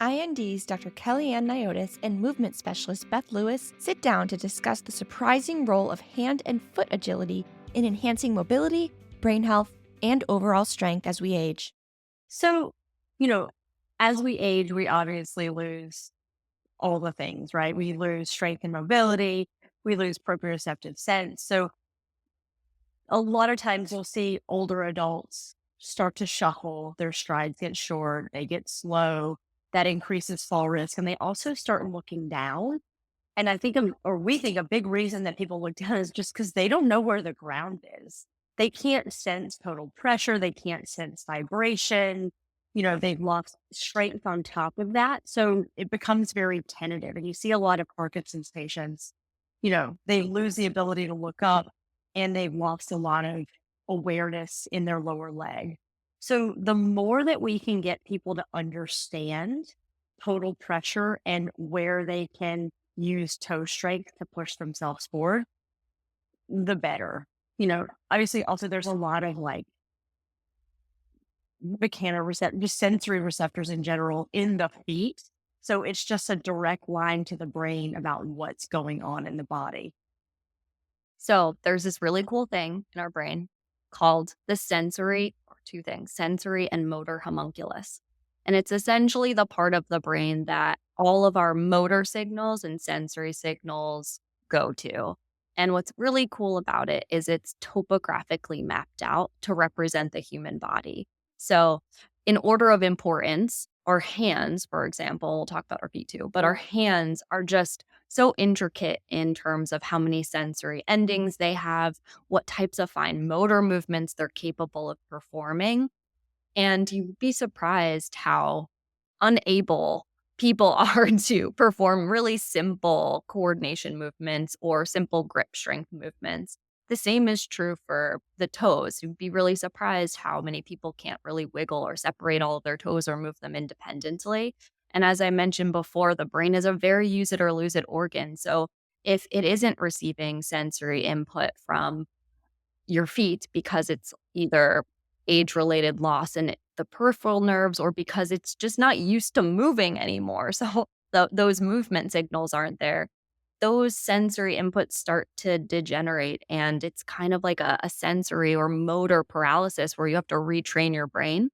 IND's Dr. Kellyann Niotis and movement specialist Beth Lewis sit down to discuss the surprising role of hand and foot agility in enhancing mobility, brain health, and overall strength as we age. So, you know, as we age, we obviously lose all the things, right? We lose strength and mobility, we lose proprioceptive sense. So, a lot of times you'll see older adults start to shuffle, their strides get short, they get slow. That increases fall risk. And they also start looking down. And I think, or we think, a big reason that people look down is just because they don't know where the ground is. They can't sense total pressure. They can't sense vibration. They've lost strength on top of that. So it becomes very tentative. And you see a lot of Parkinson's patients, they lose the ability to look up and they've lost a lot of awareness in their lower leg. So the more that we can get people to understand total pressure and where they can use toe strength to push themselves forward, the better. Obviously also there's a lot of mechanoreceptors, just sensory receptors in general in the feet. So it's just a direct line to the brain about what's going on in the body. So there's this really cool thing in our brain called the sensory and motor homunculus. And it's essentially the part of the brain that all of our motor signals and sensory signals go to. And what's really cool about it is it's topographically mapped out to represent the human body. So, in order of importance, our hands, for example, we'll talk about our feet too, but our hands are just so intricate in terms of how many sensory endings they have, what types of fine motor movements they're capable of performing. And you'd be surprised how unable people are to perform really simple coordination movements or simple grip strength movements. The same is true for the toes. You'd be really surprised how many people can't really wiggle or separate all of their toes or move them independently. And as I mentioned before, the brain is a very use it or lose it organ. So if it isn't receiving sensory input from your feet because it's either age-related loss in the peripheral nerves or because it's just not used to moving anymore. So those movement signals aren't there. Those sensory inputs start to degenerate, and it's kind of like a sensory or motor paralysis where you have to retrain your brain.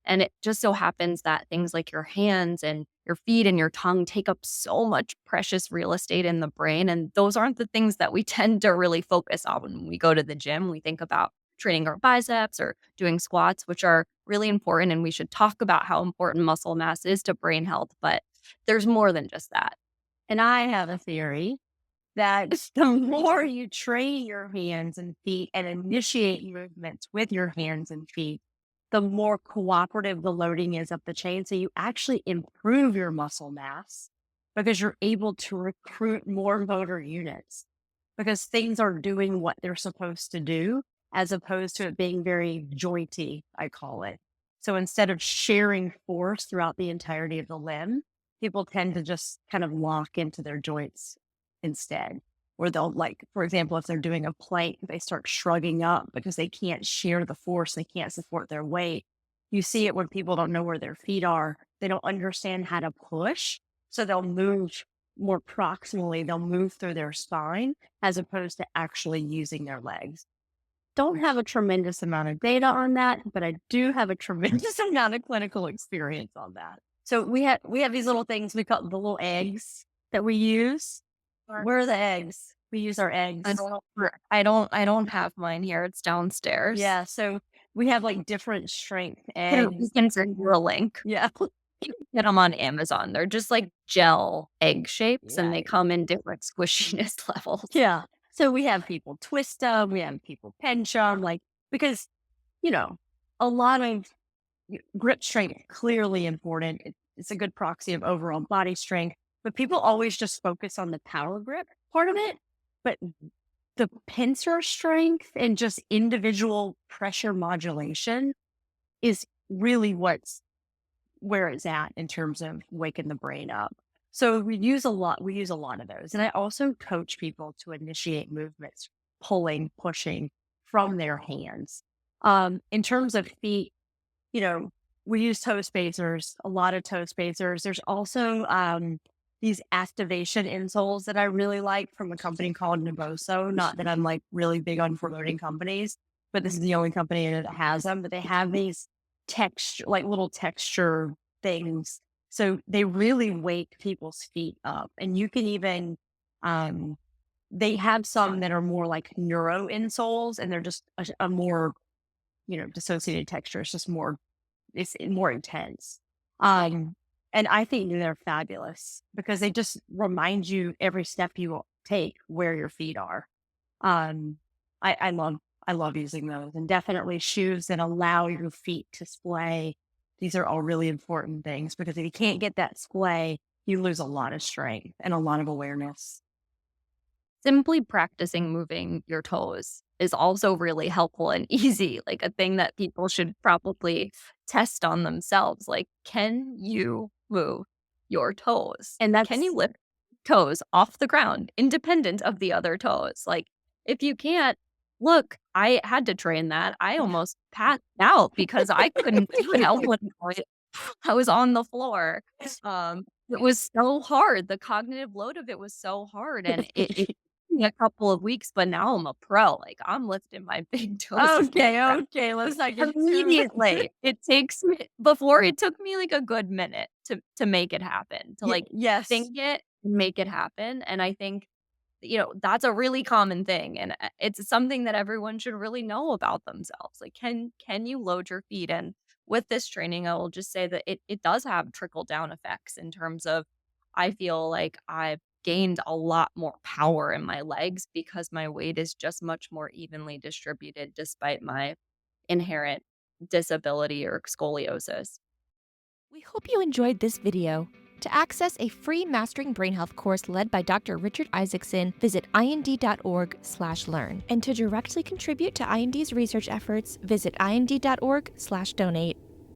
And it just so happens that things like your hands and your feet and your tongue take up so much precious real estate in the brain. And those aren't the things that we tend to really focus on when we go to the gym. We think about training our biceps or doing squats, which are really important. And we should talk about how important muscle mass is to brain health. But there's more than just that. And I have a theory that the more you train your hands and feet and initiate movements with your hands and feet, the more cooperative the loading is up the chain. So you actually improve your muscle mass because you're able to recruit more motor units because things are doing what they're supposed to do as opposed to it being very jointy, I call it. So instead of sharing force throughout the entirety of the limb, people tend to just kind of lock into their joints instead. Or they'll, for example, if they're doing a plank, they start shrugging up because they can't share the force. They can't support their weight. You see it when people don't know where their feet are. They don't understand how to push. So they'll move more proximally. They'll move through their spine as opposed to actually using their legs. Don't have a tremendous amount of data on that, but I do have a tremendous amount of clinical experience on that. So we have these little things, we call the little eggs that we use. Where are the eggs? We use our eggs. I don't have mine here. It's downstairs. Yeah. So we have different strength We eggs. can send you a link. Yeah. You can get them on Amazon. They're just like gel egg shapes, and Yeah. they come in different squishiness levels. Yeah. So we have people twist them, we have people pinch them, because, a lot of grip strength clearly important. It's a good proxy of overall body strength, but people always just focus on the power grip part of it. But the pincer strength and just individual pressure modulation is really where it's at in terms of waking the brain up. So we use a lot of those. And I also coach people to initiate movements, pulling, pushing from their hands. In terms of feet, we use toe spacers, a lot of toe spacers. There's also these activation insoles that I really like from a company called Naboso. Not that I'm like really big on promoting companies, but this is the only company that has them. But they have these texture, like little texture things. So they really wake people's feet up. And you can even, they have some that are more like neuro insoles, and they're just a more, dissociated texture. It's more intense. And I think they're fabulous because they just remind you every step you take where your feet are. I love using those, and definitely shoes that allow your feet to splay. These are all really important things because if you can't get that splay, you lose a lot of strength and a lot of awareness. Simply practicing moving your toes is also really helpful and easy, like a thing that people should probably test on themselves. Like, can you move your toes? And that's Can you lift toes off the ground independent of the other toes? Like, if you can't, look, I had to train that. I almost passed out because I couldn't do an elbow. I was on the floor. It was so hard. The cognitive load of it was so hard, and it took me a couple of weeks, but now I'm a pro. Like, I'm lifting my big toes. Okay. Let's not get Immediately. It took me like a good minute to make it happen, to like yes. think it and make it happen. And I think, that's a really common thing. And it's something that everyone should really know about themselves. Like, can you load your feet? And with this training, I will just say that it does have trickle down effects in terms of, I feel like I've gained a lot more power in my legs because my weight is just much more evenly distributed despite my inherent disability or scoliosis. We hope you enjoyed this video. To access a free Mastering Brain Health course led by Dr. Richard Isaacson, visit ind.org/learn. And to directly contribute to IND's research efforts, visit ind.org/donate.